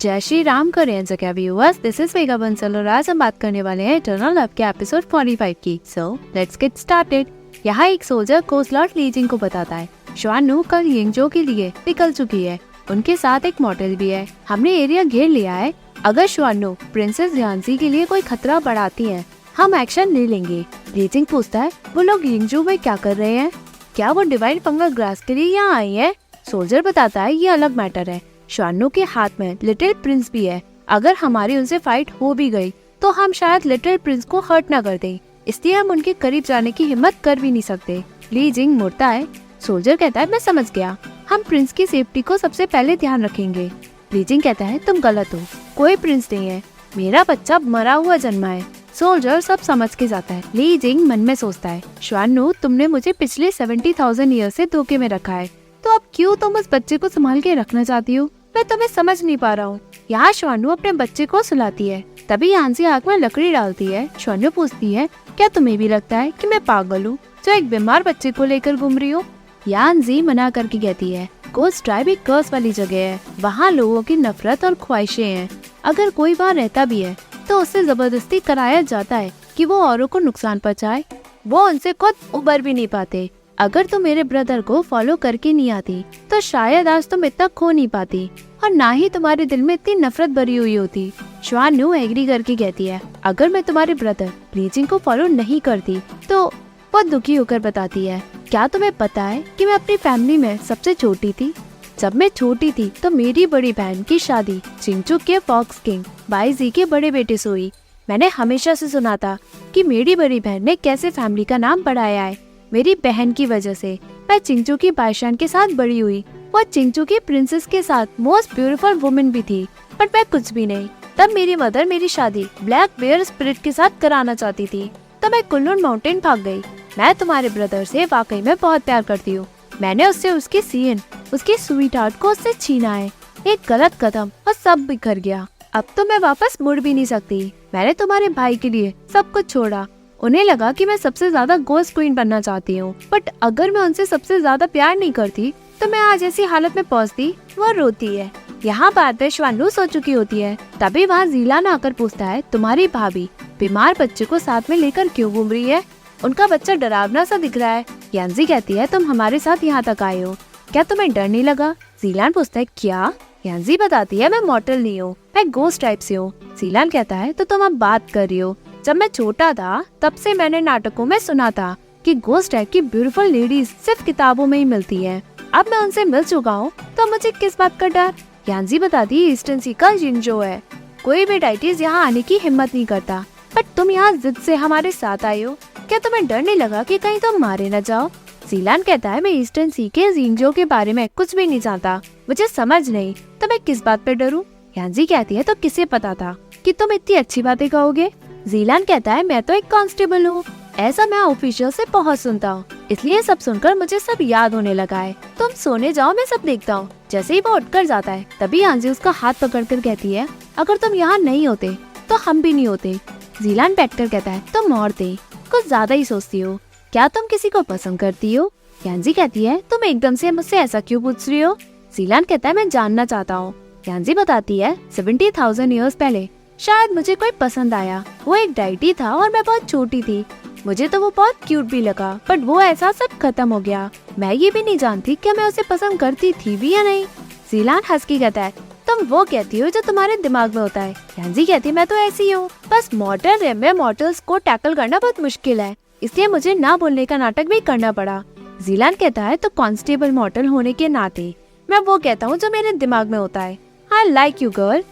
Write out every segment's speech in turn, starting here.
जय श्री राम करें जगह व्यूअर्स, दिस इज वेगा बंसल और आज हम बात करने वाले हैं इटर्नल लव के एपिसोड 45 की। So let's get started. यहाँ एक सोल्जर कोस्ट लॉर्ड ली जिंग को बताता है श्वानु कल यिंगजो के लिए निकल चुकी है, उनके साथ एक मॉडल भी है। हमने एरिया घेर लिया है, अगर श्वानु प्रिंसेस यांजी के लिए कोई खतरा बढ़ाती है हम एक्शन ले लेंगे। ली जिंग पूछता है वो लोग यिंगजो में क्या कर रहे हैं, क्या वो डिवाइन फंगल ग्रास के लिए यहाँ आई है। सोल्जर बताता है ये अलग मैटर है, श्वानु के हाथ में लिटिल प्रिंस भी है, अगर हमारी उनसे फाइट हो भी गई तो हम शायद लिटिल प्रिंस को हर्ट ना कर दें, इसलिए हम उनके करीब जाने की हिम्मत कर भी नहीं सकते। ली जिंग मुड़ता है। सोल्जर कहता है मैं समझ गया, हम प्रिंस की सेफ्टी को सबसे पहले ध्यान रखेंगे। ली जिंग कहता है तुम गलत हो, कोई प्रिंस नहीं है, मेरा बच्चा मरा हुआ जन्मा है। सोल्जर सब समझ के जाता है। ली जिंग मन में सोचता है श्वानु तुमने मुझे पिछले 70,000 ईयर से धोखे में रखा है, तो अब क्यों तुम उस बच्चे को संभाल के रखना चाहती हो, मैं तुम्हें समझ नहीं पा रहा हूँ। यहाँ श्वानु अपने बच्चे को सुलाती है, तभी यांजी आग में लकड़ी डालती है। श्वानु पूछती है क्या तुम्हें भी लगता है कि मैं पागल हूँ जो एक बीमार बच्चे को लेकर घूम रही हूँ। यांजी मना करके कहती है गोस्ट ट्राइब एक कर्स वाली जगह है, वहाँ लोगों की नफरत और ख्वाहिशें हैं, अगर कोई वहाँ रहता भी है तो उससे जबरदस्ती कराया जाता है कि वो औरों को नुकसान पहुँचाए, वो उनसे खुद उबर भी नहीं पाते। अगर तुम मेरे ब्रदर को फॉलो करके नहीं आती तो शायद आज तुम इतना खो नहीं पाती और ना ही तुम्हारे दिल में इतनी नफरत भरी हुई होती। श्वानु एग्री करके कहती है अगर मैं तुम्हारे ब्रदर ली जिंग को फॉलो नहीं करती तो बहुत दुखी होकर बताती है क्या तुम्हें पता है कि मैं अपनी फैमिली में सबसे छोटी थी। जब मैं छोटी थी तो मेरी बड़ी बहन की शादी चिंगचू के फॉक्स किंग बाईजी के बड़े बेटे से हुई। मैंने हमेशा से सुना था कि मेरी बड़ी बहन ने कैसे फैमिली का नाम बढ़ाया है। मेरी बहन की वजह से मैं चिंगचू की बादशाह के साथ बड़ी हुई, वो चिंगचू की प्रिंसेस के साथ मोस्ट ब्यूटीफुल वुमन भी थी, बट मैं कुछ भी नहीं। तब मेरी मदर मेरी शादी ब्लैक बेयर स्पिरिट के साथ कराना चाहती थी, तो मैं कुल्लून माउंटेन भाग गई। मैं तुम्हारे ब्रदर से वाकई में बहुत प्यार करती हूँ, मैंने उससे उसकी सीन उसकी स्वीट हार्ट को उससे छीना है, एक गलत कदम और सब बिखर गया। अब तो मैं वापस मुड़ भी नहीं सकती। मैंने तुम्हारे भाई के लिए सब कुछ छोड़ा, उन्हें लगा कि मैं सबसे ज्यादा गोस्ट क्वीन बनना चाहती हूँ, बट अगर मैं उनसे सबसे ज्यादा प्यार नहीं करती तो मैं आज ऐसी हालत में पहुँचती। वो रोती है। यहाँ बात पे श्वानु सो चुकी होती है, तभी वहाँ ज़ीलान आकर पूछता है तुम्हारी भाभी बीमार बच्चे को साथ में लेकर क्यों घूम रही है, उनका बच्चा डरावना सा दिख रहा है। यांजी कहती है तुम हमारे साथ यहाँ तक आए हो, क्या तुम्हें डर नहीं लगा। ज़ीलान पूछता है क्या। यांजी बताती है मैं मॉर्टल नहीं हूँ, मैं गोस्ट टाइप से हूँ। ज़ीलान कहता है तो तुम अब बात कर रही हो, जब मैं छोटा था तब से मैंने नाटकों में सुना था कि गोस्ट टाइप की ब्यूटीफुल लेडीज सिर्फ किताबों में ही मिलती हैं। अब मैं उनसे मिल चुका हूँ तो मुझे किस बात का डर। यांजी बताती है ईस्टर्न सी का यिंगजो है, कोई भी डाइटिस यहाँ आने की हिम्मत नहीं करता, बट तुम यहाँ जिद से हमारे साथ आए हो, क्या तुम्हें डर नहीं लगा कि कहीं तुम मारे न जाओ। ज़ीलान कहता है मैं ईस्टर्न सी के यिंगजो के बारे में कुछ भी नहीं जानता, मुझे समझ नहीं तो मैं किस बात पे डरूं। यांजी कहती है तो किसे पता था कि तुम इतनी अच्छी बातें कहोगे। ज़ीलान कहता है मैं तो एक कांस्टेबल हूँ, ऐसा मैं ऑफिशियल से बहुत सुनता हूँ, इसलिए सब सुनकर मुझे सब याद होने लगा है। तुम सोने जाओ, मैं सब देखता हूँ। जैसे ही वो उठकर जाता है तभी यांजी उसका हाथ पकड़कर कहती है अगर तुम यहाँ नहीं होते तो हम भी नहीं होते। ज़ीलान बैठकर कहता है तुम औरतें कुछ ज्यादा ही सोचती हो, क्या तुम किसी को पसंद करती हो। यांजी कहती है तुम एकदम से मुझसे ऐसा क्यों पूछ रही हो। ज़ीलान कहता है मैं जानना चाहता हूँ। यांजी बताती है 70,000 ईयर्स पहले शायद मुझे कोई पसंद आया, वो एक डाइटी था और मैं बहुत छोटी थी, मुझे तो वो बहुत क्यूट भी लगा, बट वो ऐसा सब खत्म हो गया। मैं ये भी नहीं जानती क्या मैं उसे पसंद करती थी भी या नहीं। ज़ीलान हंस के कहता है तुम वो कहती हो जो तुम्हारे दिमाग में होता है। यांजी कहती है मैं तो ऐसी हूँ, बस मॉर्टल रेम में मॉर्टल्स को टैकल करना बहुत मुश्किल है, इसलिए मुझे ना बोलने का नाटक भी करना पड़ा। ज़ीलान कहता है तो कांस्टेबल मॉर्टल होने के नाते मैं वो कहता हूँ जो मेरे दिमाग में होता है। I like you girl.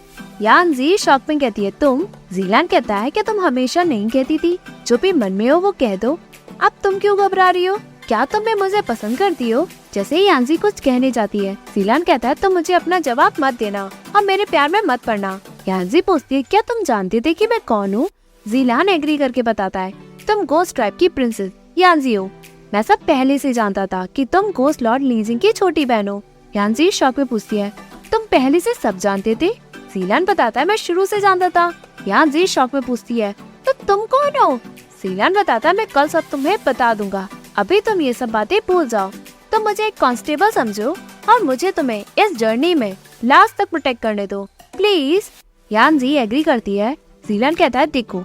Yanji shock में कहती है तुम। ज़ीलान कहता है क्या तुम हमेशा नहीं कहती थी जो भी मन में हो वो कह दो, अब तुम क्यों घबरा रही हो, क्या तुम भी मुझे पसंद करती हो। जैसे ही यांजी कुछ कहने जाती है ज़ीलान कहता है तुम मुझे अपना जवाब मत देना और मेरे प्यार में मत पड़ना। यांजी पूछती है क्या तुम जानते थे कि मैं कौन हूँ। ज़ीलान एग्री करके बताता है तुम गोस्ट ट्राइब की प्रिंसेस यांजी हो, मैं सब पहले से जानता था कि तुम गोस्ट लॉर्ड ली जिंग की छोटी बहन हो। यांजी शॉक में पूछती है तुम पहले से सब जानते थे। ज़ीलान बताता है मैं शुरू से जानता था। यांजी शॉक में पूछती है तो तुम कौन हो। ज़ीलान बताता है मैं कल सब तुम्हें बता दूंगा, अभी तुम ये सब बातें भूल जाओ, तुम मुझे एक कांस्टेबल समझो और मुझे तुम्हें इस जर्नी में लास्ट तक प्रोटेक्ट करने दो। प्लीज। यानजी एग्री करती है। जीलान कहता है देखो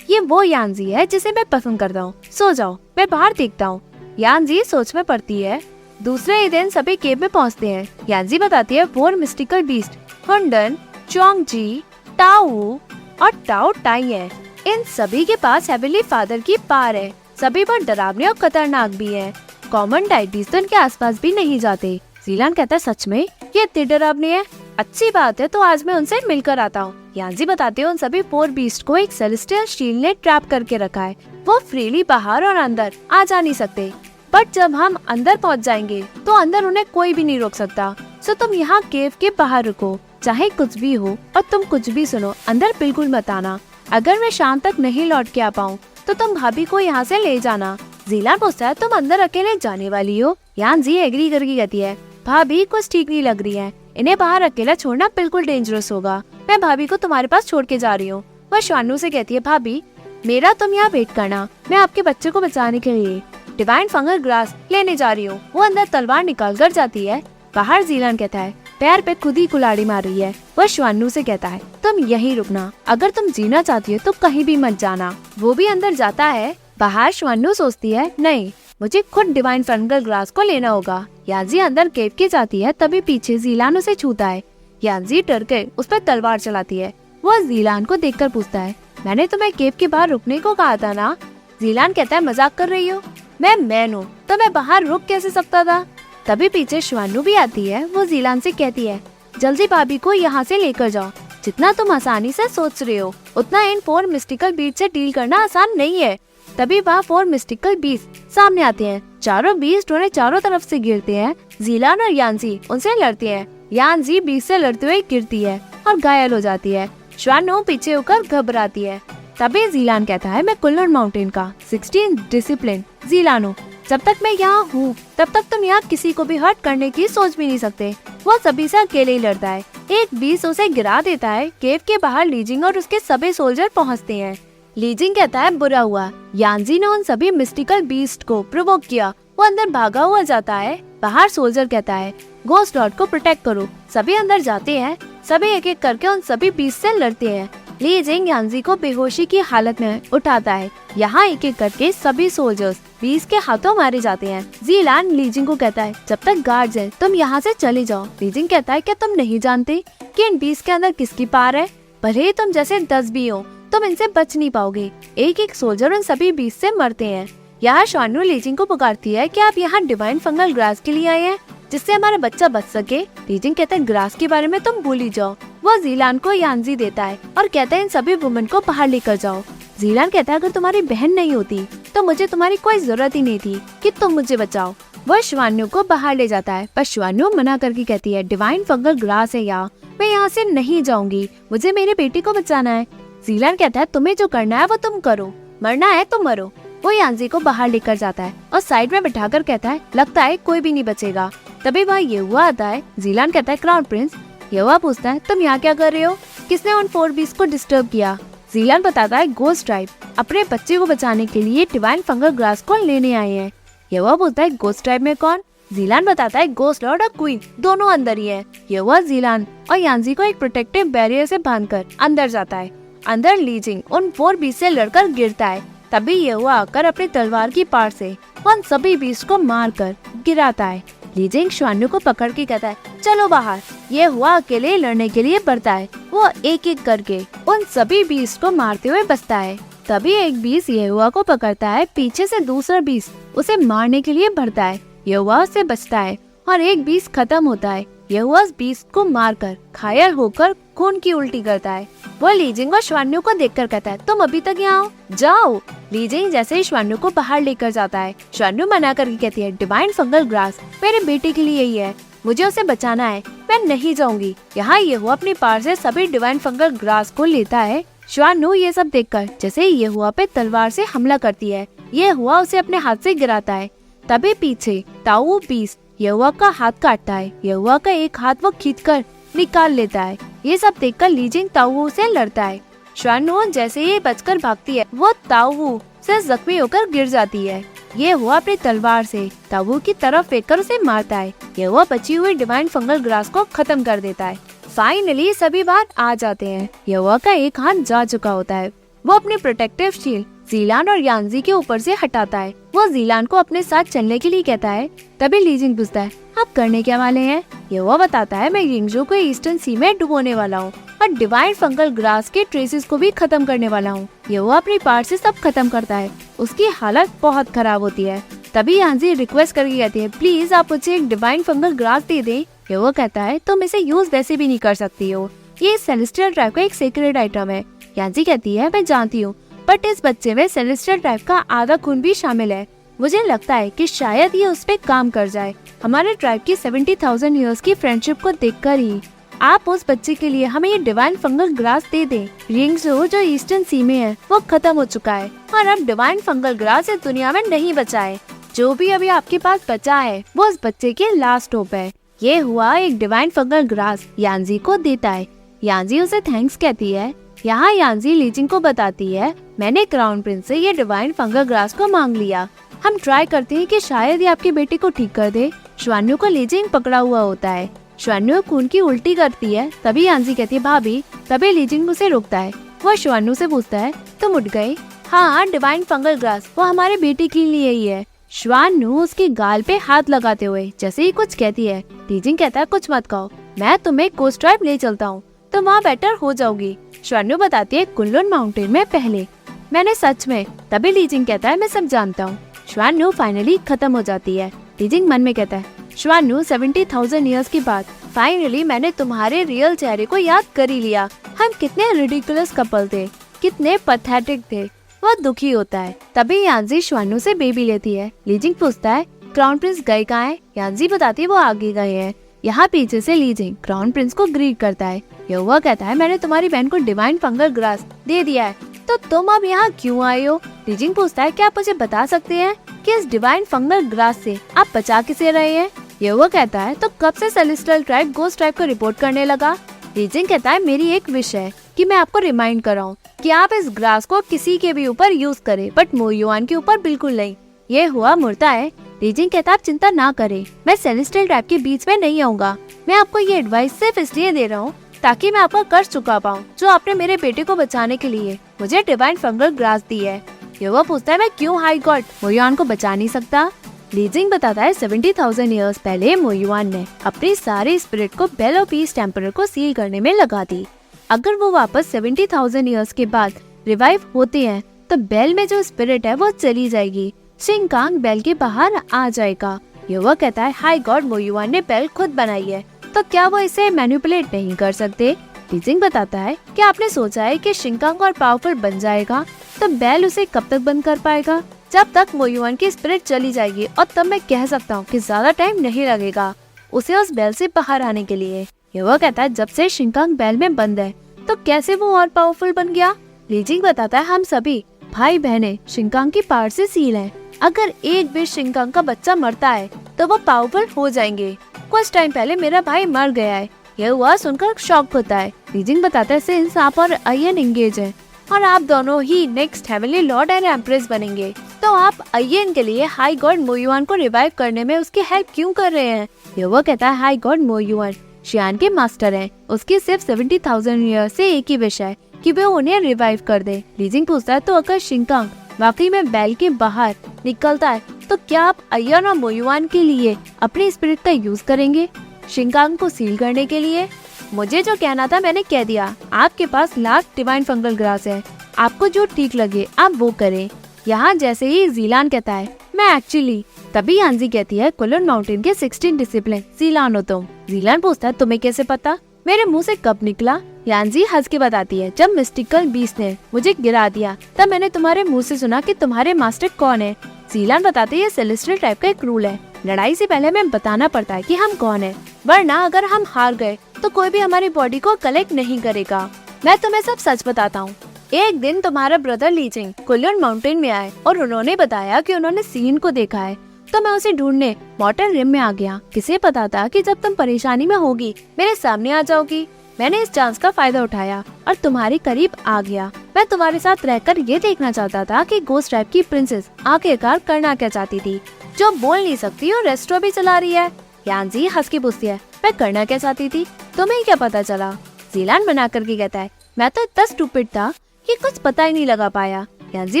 ये वो यानजी है जिसे मैं पसंद करता हूँ, सो जाओ मैं बाहर देखता हूँ। यानजी सोच में पड़ती है। दूसरे ही दिन सभी केव में पहुँचते हैं। यानजी बताती है 4 मिस्टिकल बीस्ट हुंडन, चोंगजी, टाऊ और टाओ टाई है। इन सभी के पास हेवनली फादर की पावर है। सभी पर डरावने और खतरनाक भी है। कॉमन डायटीज तो इनके आसपास भी नहीं जाते। जीलान कहता है सच में ये इतने डरावने हैं? अच्छी बात है, तो आज मैं उनसे मिलकर आता हूँ। यानजी बताते हैं उन सभी 4 बीस्ट को एक सेलेस्टियल शील्ड ने ट्रैप करके रखा है। वो फ्रीली बाहर और अंदर आ जा नहीं सकते, बट जब हम अंदर पहुँच जाएंगे तो अंदर उन्हें कोई भी नहीं रोक सकता। सो तुम यहाँ केव के बाहर रुको, चाहे कुछ भी हो, और तुम कुछ भी सुनो, अंदर बिल्कुल मत आना। अगर मैं शाम तक नहीं लौट के आ पाऊँ तो तुम भाभी को यहाँ से ले जाना। जीलान पूछता है तुम अंदर अकेले जाने वाली हो? यानजी एग्री करके कहती है भाभी कुछ ठीक नहीं लग रही है, इन्हें बाहर अकेला छोड़ना बिल्कुल डेंजरस होगा। मैं भाभी को तुम्हारे पास छोड़ के जा रही हूँ। वह श्वानु से कहती है भाभी मेरा तुम यहाँ वेट करना, मैं आपके बच्चे को बचाने के लिए डिवाइन फंगल ग्रास लेने जा रही हूँ। वो अंदर तलवार निकाल कर जाती है। बाहर जीलान कहता है पैर पे खुद ही कुल्हाड़ी मार रही है। वह श्वानु से कहता है तुम यहीं रुकना, अगर तुम जीना चाहती हो तो कहीं भी मत जाना। वो भी अंदर जाता है। बाहर श्वानु सोचती है नहीं, मुझे खुद डिवाइन फंगल ग्रास को लेना होगा। यानजी अंदर केव के जाती है, तभी पीछे जीलान उसे छूता है। यानजी डर के उस पर तलवार चलाती है। वो जीलान को देखकर पूछता है मैंने तुम्हें केव के बाहर रुकने को कहा था ना? जीलान कहता है मजाक कर रही हो, मैं मैन हूँ तो मैं बाहर रुक कैसे सकता था? तभी पीछे श्वानु भी आती है। वो जीलान से कहती है जल्दी भाभी को यहाँ से लेकर जाओ। जितना तुम आसानी से सोच रहे हो उतना इन 4 मिस्टिकल बीस्ट से डील करना आसान नहीं है। तभी वहाँ 4 मिस्टिकल बीस्ट सामने आते हैं। चारों बीस्ट उन्हें चारों तरफ से गिरते हैं। जीलान और यानजी उनसे लड़ते हैं। यानजी बीस्ट से लड़ते हुए गिरती है और घायल हो जाती है। श्वानु पीछे होकर घबराती है। तभी जीलान कहता है मैं कुल्लर माउंटेन का 16 डिसिप्लिन जीलान हूँ। जब तक मैं यहाँ हूँ तब तक तुम यहाँ किसी को भी हर्ट करने की सोच भी नहीं सकते। वो सभी से अकेले ही लड़ता है। एक बीस्ट उसे गिरा देता है। केव के बाहर लीजिंग और उसके सभी सोल्जर पहुँचते हैं। लीजिंग कहता है बुरा हुआ, यानजी ने उन सभी मिस्टिकल बीस्ट को प्रोवोक किया। वो अंदर भागा हुआ जाता है। बाहर सोल्जर कहता है गोस्ट लॉर्ड को प्रोटेक्ट करो। सभी अंदर जाते हैं। सभी एक एक करके उन सभी बीस्ट से लड़ते हैं। लीजिंग यानजी को बेहोशी की हालत में उठाता है। यहाँ एक एक करके सभी सोल्जर्स बीस्ट के हाथों मारे जाते हैं। जीलान लीजिंग को कहता है जब तक गार्ड्स हैं तुम यहाँ से चले जाओ। लीजिंग कहता है क्या तुम नहीं जानते कि इन बीस्ट के अंदर किसकी पावर है? भले ही तुम जैसे 10 भी हो तुम इनसे बच नहीं पाओगे। एक एक सोल्जर उन सभी बीस्ट से मरते हैं। यहाँ श्वानु लीजिंग को पुकारती है कि आप यहाँ डिवाइन फंगल ग्रास के लिए आए हैं जिससे हमारा बच्चा बच सके। लीजिंग कहता है ग्रास के बारे में तुम भूल ही जाओ। वो जीलान को यानजी देता है और कहता है इन सभी वुमेन को बाहर लेकर जाओ। जीलान कहता है अगर तुम्हारी बहन नहीं होती तो मुझे तुम्हारी कोई जरूरत ही नहीं थी कि तुम मुझे बचाओ। वो श्वानु को बाहर ले जाता है, पर श्वानु मना करके कहती है डिवाइन फंगल ग्रास है यहाँ, मैं यहाँ से नहीं जाऊंगी, मुझे मेरे बेटे को बचाना है। जीलान कहता है तुम्हें जो करना है वो तुम करो, मरना है तो मरो। वो यानजी को बाहर लेकर जाता है और साइड में बिठाकर कहता है लगता है कोई भी नहीं बचेगा। तभी वहाँ येहुआ आता है। जीलान कहता है क्राउन प्रिंस। येहुआ पूछता है तुम यहाँ क्या कर रहे हो? किसने उन 4 बीस्ट को डिस्टर्ब किया? जीलान बताता है गोस्ट ट्राइब अपने बच्चे को बचाने के लिए डिवाइन फंगल ग्रास को लेने आए हैं। येहुआ बोलता है गोस्ट ट्राइब में कौन? जीलान बताता है गोस्ट लॉर्ड और क्वीन दोनों अंदर ही है। येहुआ जीलान और यानजी को एक प्रोटेक्टिव बैरियर से बांधकर अंदर जाता है। अंदर लीजिंग उन 4 बीस्ट से लड़कर गिरता है। तभी येहुआ आकर अपनी तलवार की पार से उन सभी बीस्ट को मारकर गिराता है। लीजिंग श्वानु को पकड़ के कहता है चलो बाहर। येहुआ अकेले लड़ने के लिए बढ़ता है। वो एक एक करके उन सभी बीस्ट को मारते हुए बचता है। तभी एक बीस्ट येहुआ को पकड़ता है। पीछे से दूसरा बीस्ट उसे मारने के लिए बढ़ता है। येहुआ उससे बचता है और एक बीस्ट खत्म होता है। येहुआ उस बीस्ट को मारकर घायल होकर खून की उल्टी करता है। वो लीजिंग और श्वानु को देखकर कहता है तुम अभी तक यहाँ हो, जाओ। लीजिंग जैसे ही श्वानु को बाहर लेकर जाता है। श्वानु मना करके कहती है डिवाइन फंगल ग्रास मेरे बेटे के लिए ही है, मुझे उसे बचाना है, मैं नहीं जाऊंगी। यहाँ येहुआ अपनी पार से सभी डिवाइन फंगल ग्रास को लेता है। श्वानु ये सब देखकर जैसे ही येहुआ पे तलवार से हमला करती है, येहुआ उसे अपने हाथ से गिराता है। तभी पीछे ताऊ बीस्ट येहुआ का हाथ काटता है। येहुआ का एक हाथ वो खींचकर निकाल लेता है। ये सब देखकर लीजिंग ताऊ से लड़ता है। श्वानु जैसे ही बचकर भागती है वो ताऊ से जख्मी होकर गिर जाती है। येहुआ अपनी तलवार से ताऊ की तरफ फेंककर उसे मारता है। येहुआ बची हुई डिवाइन फंगल ग्रास को खत्म कर देता है। फाइनली सभी बाहर आ जाते हैं। यहुआ का एक हाथ जा चुका होता है। वो अपनी प्रोटेक्टिव शील्ड जीलान और यांजी के ऊपर से हटाता है। वो जीलान को अपने साथ चलने के लिए कहता है। तभी लीजिंग पूछता है, आप करने क्या वाले हैं? यहुआ बताता है, मैं यिंगजू को ईस्टर्न सी में डुबोने वाला हूँ और डिवाइन फंगल ग्रास के ट्रेसेस को भी खत्म करने वाला हूँ। यहुआ अपनी पार्ट से सब खत्म करता है। उसकी हालत बहुत खराब होती है। तभी यांजी रिक्वेस्ट करके कहती है, प्लीज आप मुझे एक डिवाइन फंगल ग्रास दे दें। यहुआ कहता है, तुम इसे यूज वैसे भी नहीं कर सकती हो, ये सेलेस्टियल ट्राइब का एक सीक्रेट आइटम है। यांजी कहती है, मैं जानती हूँ, बट इस बच्चे में सेलेस्टियल ट्राइब का आधा खून भी शामिल है। मुझे लगता है कि शायद ये उस पे काम कर जाए। हमारे ट्राइब की 70,000 ईयर्स की फ्रेंडशिप को देखकर ही आप उस बच्चे के लिए हमें ये डिवाइन फंगल ग्रास दे दें। यिंगजू जो ईस्टर्न सी में है वो खत्म हो चुका है और अब डिवाइन फंगल ग्रास इस दुनिया में नहीं बचा है। जो भी अभी आपके पास बचा है वो उस बच्चे के लास्ट होप है। ये हुआ एक डिवाइन फंगल ग्रास यांजी को देता है। यांजी उसे थैंक्स कहती है। यहाँ यांजी लीजिंग को बताती है, मैंने क्राउन प्रिंस से ये डिवाइन फंगल ग्रास को मांग लिया। हम ट्राई करते हैं कि शायद ये आपके बेटे को ठीक कर दे। श्वान्यू को लीजिंग पकड़ा हुआ होता है। श्वान्यू खून की उल्टी करती है। तभी यांजी कहती है, भाभी। तभी लीजिंग उसे रोकता है। वो श्वान्यू से पूछता है, तुम उठ गए? हाँ, डिवाइन फंगल ग्रास वो हमारे बेटे के लिए ही है। श्वान्यू उसके गाल पे हाथ लगाते हुए जैसे ही कुछ कहती है। लीजिंग कहता है, कुछ मत कहो, मैं तुम्हें कोस्ट ट्राइब ले चलता हूँ, तुम वहाँ बेटर हो जाओगी। श्वान्यू बताती है, कुनलुन माउंटेन में पहले मैंने सच में। तभी लीजिंग कहता है, मैं सब जानता हूँ। श्वान्यू फाइनली खत्म हो जाती है। लीजिंग मन में कहता है, श्वान्यू 70,000 ईयर्स के बाद फाइनली मैंने तुम्हारे रियल चेहरे को याद कर ही लिया। हम कितने रिडिकुलस कपल थे, कितने पैथेटिक थे। वो दुखी होता है। तभी यांजी श्वान्यू से बेबी लेती है। लीजिंग पूछता है, क्राउन प्रिंस गए कहाँ हैं? यांजी बताती है, वो आगे गए हैं। यहाँ पीछे से लीजिंग क्राउन प्रिंस को ग्रीट करता है। यहुआ कहता है, मैंने तुम्हारी बहन को डिवाइन फंगल ग्रास दे दिया है, तो तुम अब यहाँ क्यों आए हो? लीजिंग पूछता है, क्या आप मुझे बता सकते हैं कि इस डिवाइन फंगल ग्रास से आप बचा किसे रहे हैं? यहुआ कहता है, तो कब से सेलेस्टियल ट्राइब गोस्ट ट्राइब को रिपोर्ट करने लगा? लीजिंग कहता है, मेरी एक विश है कि मैं आपको रिमाइंड कराऊं कि आप इस ग्रास को किसी के भी ऊपर यूज करें, बट मो युआन के ऊपर बिल्कुल नहीं। ये हुआ मुड़ता है। लीजिंग कहता है, आप चिंता ना करें, मैं सेलेस्टियल ट्राइब के बीच में नहीं आऊंगा। मैं आपको ये एडवाइस सिर्फ इसलिए दे रहा हूँ ताकि मैं आपका कर्ज चुका पाऊँ, जो आपने मेरे बेटे को बचाने के लिए मुझे डिवाइन फंगल ग्रास दी है। यहुआ पूछता है, मैं क्यों हाई गॉड मो युआन को बचा नहीं सकता? लीजिंग बताता है, 70,000 ईयर्स पहले मो युआन ने अपनी सारी स्पिरिट को बेल ऑफ ईस्ट टेम्परर को सील करने में लगा दी। अगर वो वापस 70,000 ईयर्स के बाद रिवाइव होते हैं तो बेल में जो स्पिरिट है वो चली जाएगी। शिंकांग बेल के बाहर आ जाएगा। यहुआ कहता है, हाई गॉड मो युआन ने बेल खुद बनाई है, तो क्या वो इसे मैनिपुलेट नहीं कर सकते? लीजिंग बताता है, क्या आपने सोचा है कि शिंकांग और पावरफुल बन जाएगा तो बेल उसे कब तक बंद कर पाएगा? जब तक मो युआन की स्पिरिट चली जाएगी, और तब मैं कह सकता हूँ कि ज्यादा टाइम नहीं लगेगा उसे उस बेल से बाहर आने के लिए। यहुआ कहता है, जब से शिंकांग बेल में बंद है तो कैसे वो और पावरफुल बन गया? लीजिंग बताता है, हम सभी भाई बहने शिंकांग की पावर से सील हैं। अगर एक भी शिंकांग का बच्चा मरता है तो वो पावरफुल हो जाएंगे। कुछ टाइम पहले मेरा भाई मर गया है। यह हुआ सुनकर शॉक होता है। लीजिंग बताता है, सिंस आप और अयन एंगेज हैं और आप दोनों ही next heavenly lord and empress बनेंगे, तो आप अयन के लिए हाई गॉड मो युआन को रिवाइव करने में उसकी हेल्प क्यों कर रहे हैं? यहुआ कहता है, हाई गॉड मो युआन शियान के मास्टर हैं। उसकी सिर्फ 70,000 ईयर से एक ही विश है कि वे उन्हें रिवाइव कर दे। लीजिंग पूछता है, तो अगर शिंकांग वाकई में बेल के बाहर निकलता है तो क्या आप अयन और मो युआन के लिए अपनी स्पिरिट का यूज करेंगे शिंकांग को सील करने के लिए? मुझे जो कहना था मैंने कह दिया। आपके पास लास्ट डिवाइन फंगल ग्रास है, आपको जो ठीक लगे आप वो करें। यहाँ जैसे ही जीलान कहता है, मैं एक्चुअली। तभी यांजी कहती है, कुनलुन माउंटेन के 16 डिसिप्लिन जीलान हो तुम। जीलान पूछता है, तुम्हें कैसे पता? मेरे मुंह से कब निकला? यांजी हंस के बताती है, जब मिस्टिकल बीस्ट ने मुझे गिरा दिया तब मैंने तुम्हारे मुंह से सुना कि तुम्हारे मास्टर कौन है। जीलान बताते है, ये सेलेस्टियल टाइप का एक रूल है, लड़ाई से पहले हमें बताना पड़ता है कि हम कौन है, वरना अगर हम हार गए तो कोई भी हमारी बॉडी को कलेक्ट नहीं करेगा। मैं तुम्हें सब सच बताता हूँ। एक दिन तुम्हारा ब्रदर लीजिंग कुनलुन माउंटेन में आए और उन्होंने बताया कि उन्होंने सीन को देखा है, तो मैं उसे ढूंढने मॉर्टल रिम में आ गया। किसे पता था कि जब तुम परेशानी में होगी मेरे सामने आ जाओगी। मैंने इस चांस का फायदा उठाया और तुम्हारे करीब आ गया। मैं तुम्हारे साथ रहकर ये देखना चाहता था कि गोस्ट ट्राइब की प्रिंसेस आखिरकार करना क्या चाहती थी, जो बोल नहीं सकती और रेस्टोरेंट भी चला रही है। यांजी हंस के पूछती है, मैं करना क्या चाहती थी? तुम्हें क्या पता चला? जीलान मना करके कहता है, मैं तो इतना स्टूपिड था कि कुछ पता ही नहीं लगा पाया। यांजी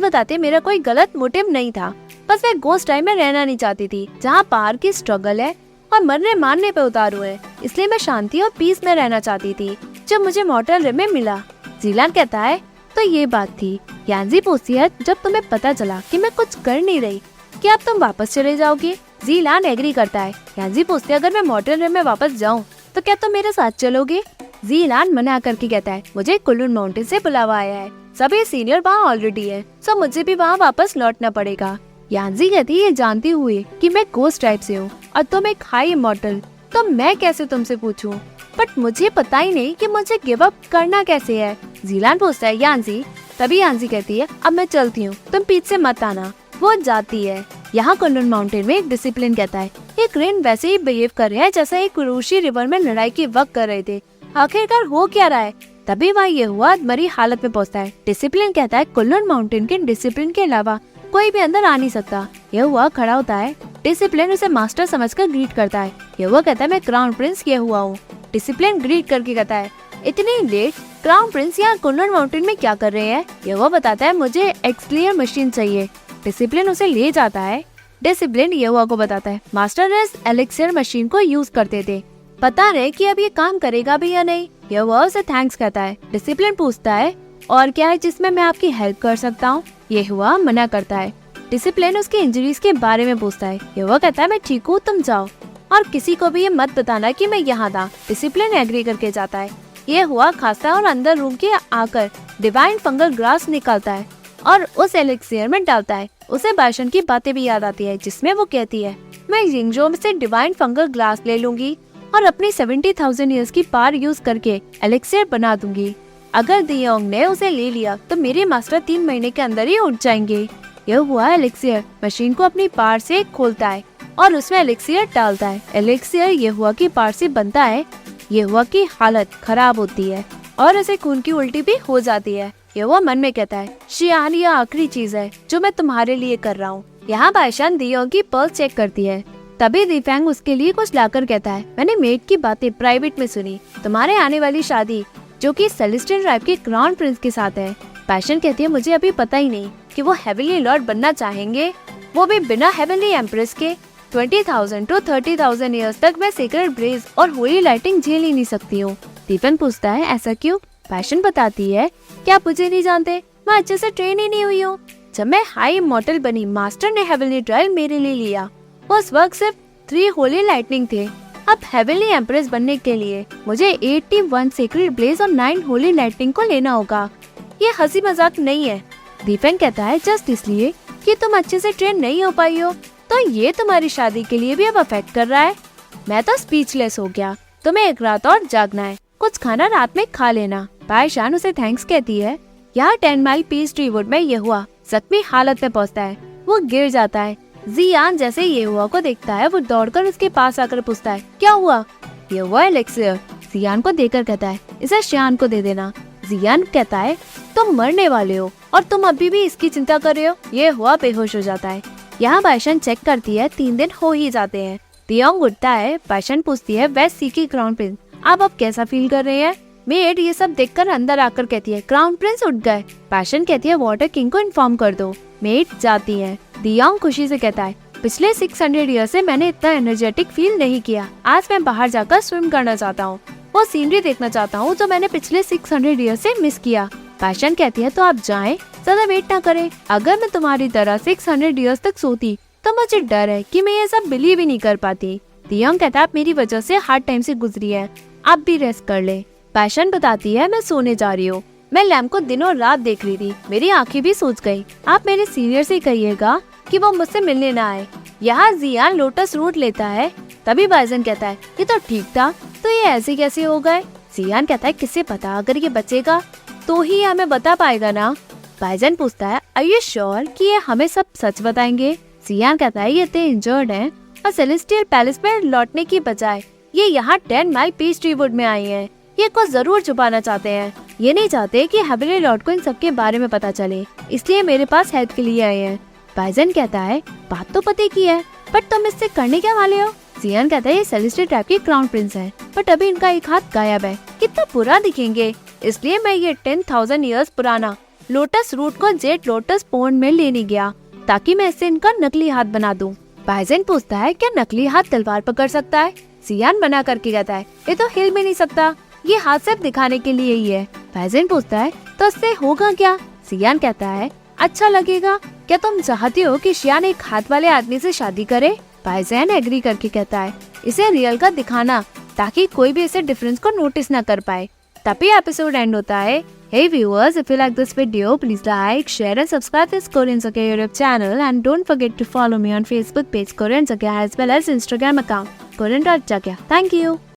बताते, मेरा कोई गलत मोटिव नहीं था, बस मैं गोस्ट टाइम में रहना नहीं चाहती थी जहाँ पार की स्ट्रगल है और मरने मारने पे उतारू है, इसलिए मैं शांति और पीस में रहना चाहती थी जब मुझे मॉर्टल रिम में मिला। जीलान कहता है, तो ये बात थी। यांजी पूछती है, जब तुम्हें पता चला कि मैं कुछ कर नहीं रही, क्या अब तुम वापस चले जाओगे? जीलान एग्री करता है। यांजी पूछती है, अगर मैं मॉर्टल रिम में वापस जाऊँ तो क्या तुम मेरे साथ चलोगे? जीलान मना करके कहता है, मुझे कुल्लून माउंटेन से बुलावा आया है, सभी सीनियर वहाँ ऑलरेडी है, सो मुझे भी वहाँ वापस लौटना पड़ेगा। यांजी कहती है, ये जानती हुई कि मैं गोस्ट टाइप से हूँ और तुम एक हाई इमॉर्टल, तो मैं कैसे तुमसे पूछूं? बट मुझे पता ही नहीं कि मुझे गिव अप करना कैसे है। जीलान पूछता है, यांजी। तभी यांजी कहती है, अब मैं चलती हूँ, तुम पीछे मत आना। वो जाती है। यहाँ कुल्लून माउंटेन में एक डिसिप्लिन कहता है, ये क्रेन वैसे ही बिहेव कर रहे हैं जैसा एक रूसी रिवर में लड़ाई के वक्त कर रहे थे, आखिरकार हो क्या रहा है? तभी वहाँ ये हुआ मरी हालत में पहुँचता है। डिसिप्लिन कहता है, कुल्लून माउंटेन के डिसिप्लिन के अलावा कोई भी अंदर आ नहीं सकता। यह हुआ खड़ा होता है। डिसिप्लिन उसे मास्टर समझकर ग्रीट करता है। यह हुआ कहता है, मैं क्राउन प्रिंस ये हुआ हूँ। डिसिप्लिन ग्रीट करके कहता है, इतनी लेट? क्राउन प्रिंस यहाँ कुल्लून माउंटेन में क्या कर रहे हैं? यह हुआ बताता है, मुझे एक्सक्लियर मशीन चाहिए। डिसिप्लिन उसे ले जाता है। डिसिप्लिन ये हुआ को बताता है, मास्टर इस एलिक्सियर मशीन को यूज करते थे, पता नहीं कि अब ये काम करेगा भी या नहीं। यह हुआ उसे थैंक्स कहता है। डिसिप्लिन पूछता है, और क्या है जिसमें मैं आपकी हेल्प कर सकता हूँ? ये हुआ मना करता है। डिसिप्लिन उसके इंजरीज के बारे में पूछता है। ये हुआ कहता है, मैं ठीक हूँ, तुम जाओ और किसी को भी ये मत बताना कि मैं यहाँ था। डिसिप्लिन एग्री करके जाता है। ये हुआ खासा और अंदर रूम के आकर डिवाइन फंगल ग्रास निकालता है और उस एलिक्सियर में डालता है। उसे बाइशन की बातें भी याद आती है, जिसमें वो कहती है, मैं यिंगजो से डिवाइन फंगल ग्रास ले लूंगी और अपनी 70,000 ईयर्स की पार यूज करके एलिक्सियर बना दूंगी। अगर दियोंग ने उसे ले लिया तो मेरे मास्टर 3 महीने के अंदर ही उठ जाएंगे। यह हुआ एलिक्सियर मशीन को अपनी पार से खोलता है और उसमें एलिक्सियर डालता है। एलिक्सियर ये हुआ की पार से बनता है। ये हुआ की हालत खराब होती है और उसे खून की उल्टी भी हो जाती है। ये हुआ मन में कहता है, शियान ये आखिरी चीज है जो मैं तुम्हारे लिए कर रहा हूँ। यहाँ बाइशान दियोंग की पल्स चेक करती है। तभी दिफेंग उसके लिए कुछ लाकर कहता है, मैंने मेड की बातें प्राइवेट में सुनी, तुम्हारे आने वाली शादी जो कि सेलेस्टियल ट्राइब के क्राउन प्रिंस के साथ है। पैशन कहती है, मुझे अभी पता ही नहीं कि वो हेवनली लॉर्ड बनना चाहेंगे, वो भी बिना हेवनली एम्प्रेस के। 20,000 to 30,000 ईयर्स तक मैं सीक्रेट ब्लेज और होली लाइटिंग झेल ही नहीं सकती हूँ। डिफेंग पूछता है, ऐसा क्यों? पैशन बताती है, क्या आप मुझे नहीं जानते? मैं अच्छे से ट्रेन ही नहीं हुई हूँ। जब मैं हाई इमॉर्टल बनी, मास्टर ने हेवनली ट्रायल मेरे लिए लिया। उस वक्त सिर्फ 3 होली लाइटनिंग थे। अब हेवनली एम्प्रेस बनने के लिए मुझे 81 सीक्रेट ब्लेज और 9 होली लाइटनिंग को लेना होगा। ये हंसी मजाक नहीं है। डिफेंग कहता है, जस्ट इसलिए कि तुम अच्छे से ट्रेन नहीं हो पाई हो तो ये तुम्हारी शादी के लिए भी अब अफेक्ट कर रहा है। मैं तो स्पीचलेस हो गया। तुम्हें एक रात और जागना है, कुछ खाना रात में खा लेना। बाइशान उसे थैंक्स कहती है। यहाँ 10 माइल पीस ट्री वुड में ये हुआ जख्मी हालत में पहुँचता है। वो गिर जाता है। जियान जैसे ये हुआ को देखता है, वो दौड़कर उसके पास आकर पूछता है, क्या हुआ? ये हुआ एलेक्सियर। जियान को देकर कहता है, इसे शियान को दे देना। जियान कहता है, तुम मरने वाले हो और तुम अभी भी इसकी चिंता कर रहे हो। ये हुआ बेहोश हो जाता है। यहाँ बाइशन चेक करती है, 3 दिन हो ही जाते हैं। दियोंग उठता है। बाइशन पूछती है, वेस्ट सी की क्राउन प्रिंस आप अब कैसा फील कर रहे हैं? मेड ये सब देखकर अंदर आकर कहती है, क्राउन प्रिंस उठ गए। बाइशन कहती है, वाटर किंग को इन्फॉर्म कर दो। मेड जाती है। दियोंग खुशी से कहता है, पिछले 600 ईयर से मैंने इतना एनर्जेटिक फील नहीं किया। आज मैं बाहर जाकर स्विम करना चाहता हूँ, वो सीनरी देखना चाहता हूँ जो मैंने पिछले 600 ईयर से मिस किया। पैशन कहती है, तो आप जाएं, ज्यादा वेट ना करें। अगर मैं तुम्हारी तरह 600 ईयर्स तक सोती तो मुझे डर है कि मैं ये सब बिलीव ही नहीं कर पाती। दियोंग कहता है, आप मेरी वजह से हार्ड टाइम से गुजरी है, आप भी रेस्ट कर ले। पैशन बताती है, मैं सोने जा रही हूँ। मैं लैम्प को दिनों रात देख रही थी, मेरी आंखें भी सूज गई। आप मेरे सीनियर से कहिएगा कि वो मुझसे मिलने ना आए। यहाँ जियान लोटस रूट लेता है। तभी बाइजन कहता है, ये तो ठीक था, तो ये ऐसे कैसे हो गए? जियान कहता है, किसे पता, अगर ये बचेगा तो ही हमें बता पाएगा ना। बाइजन पूछता है, आर यू श्योर कि ये हमें सब सच बताएंगे? जियान कहता है, ये इतने इंजर्ड हैं और सेलेस्टियल पैलेस में लौटने की बजाय ये यहाँ 10 माइल पीस ट्री वुड में आई हैं। ये कुछ जरूर छुपाना चाहते हैं। ये नहीं चाहते कि हेवनली लॉर्ड को इन सब के बारे में पता चले, इसलिए मेरे पास हेल्प के लिए आए हैं। बाइजन कहता है, बात तो पते की है, पर तुम इससे करने क्या वाले हो? सियान कहता है ये सेलेस्टियल ट्राइब की क्राउन प्रिंस है, बट अभी इनका एक हाथ गायब है, कितना बुरा दिखेंगे, इसलिए मैं ये 10,000 ईयर्स पुराना लोटस रूट को जेट लोटस पॉन्ड में लेने गया ताकि मैं इससे इनका नकली हाथ बना दूं। बाइजेन पूछता है क्या नकली हाथ तलवार पकड़ सकता है? सियान मना करके कहता है ये तो हिल भी नहीं सकता, ये हाथ सिर्फ दिखाने के लिए ही है। बाइजेन पूछता है तो इससे होगा क्या? सियान कहता है अच्छा लगेगा, क्या तुम चाहती हो कि शियान एक हाथ वाले आदमी से शादी करे? बाइजेन एग्री करके कहता है इसे रियल का दिखाना ताकि कोई भी इसे डिफरेंस को नोटिस ना कर पाए। तभी एपिसोड एंड होता है। Hey viewers, if you like this video, please like, share and subscribe this Korean Sake YouTube channel and don't forget to follow me on Facebook page Korean Sake as well as Instagram account Korean.Jakya. Thank you.